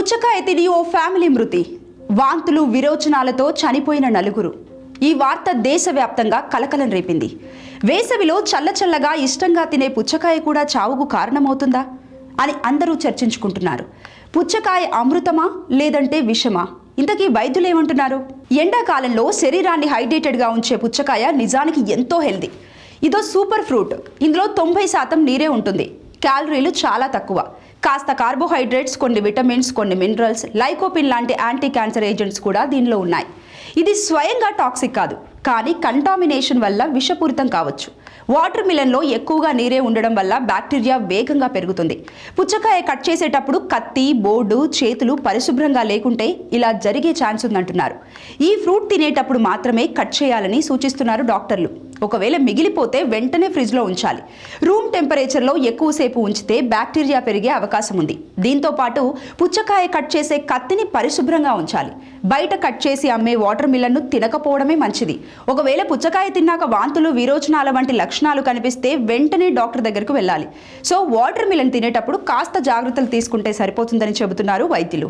పుచ్చకాయ తిని ఓ ఫ్యామిలీ మృతి, వాంతులు విరోచనాలతో చనిపోయిన నలుగురు. ఈ వార్త దేశవ్యాప్తంగా కలకలం రేపింది. వేసవిలో చల్లచల్లగా ఇష్టంగా తినే పుచ్చకాయ కూడా చావుకు కారణమవుతుందా అని అందరూ చర్చించుకుంటున్నారు. పుచ్చకాయ అమృతమా లేదంటే విషమా? ఇంతకీ వైద్యులు ఏమంటున్నారు? ఎండాకాలంలో శరీరాన్ని హైడ్రేటెడ్గా ఉంచే పుచ్చకాయ నిజానికి ఎంతో హెల్దీ. ఇదో సూపర్ ఫ్రూట్. ఇందులో 90% నీరే ఉంటుంది. క్యాలరీలు చాలా తక్కువ. కాస్త కార్బోహైడ్రేట్స్, కొన్ని విటమిన్స్, కొన్ని మినరల్స్, లైకోపిన్ లాంటి యాంటీ క్యాన్సర్ ఏజెంట్స్ కూడా దీనిలో ఉన్నాయి. ఇది స్వయంగా టాక్సిక్ కాదు, కానీ కంటామినేషన్ వల్ల విషపూరితం కావచ్చు. వాటర్ మిలన్లో ఎక్కువగా నీరే ఉండడం వల్ల బ్యాక్టీరియా వేగంగా పెరుగుతుంది. పుచ్చకాయ కట్ చేసేటప్పుడు కత్తి, బోర్డు, చేతులు పరిశుభ్రంగా లేకుంటే ఇలా జరిగే ఛాన్స్ ఉందంటున్నారు. ఈ ఫ్రూట్ తినేటప్పుడు మాత్రమే కట్ చేయాలని సూచిస్తున్నారు డాక్టర్లు. ఒకవేళ మిగిలిపోతే వెంటనే ఫ్రిడ్జ్లో ఉంచాలి. రూమ్ టెంపరేచర్లో ఎక్కువసేపు ఉంచితే బ్యాక్టీరియా పెరిగే అవకాశం ఉంది. దీంతో పాటు పుచ్చకాయ కట్ చేసే కత్తిని పరిశుభ్రంగా ఉంచాలి. బయట కట్ చేసి అమ్మే వాటర్ మిలన్ను తినకపోవడమే మంచిది. ఒకవేళ పుచ్చకాయ తిన్నాక వాంతులు, విరోచనాల వంటి లక్షణాలు కనిపిస్తే వెంటనే డాక్టర్ దగ్గరకు వెళ్ళాలి. సో వాటర్ మిలన్ తినేటప్పుడు కాస్త జాగ్రత్తలు తీసుకుంటే సరిపోతుందని చెబుతున్నారు వైద్యులు.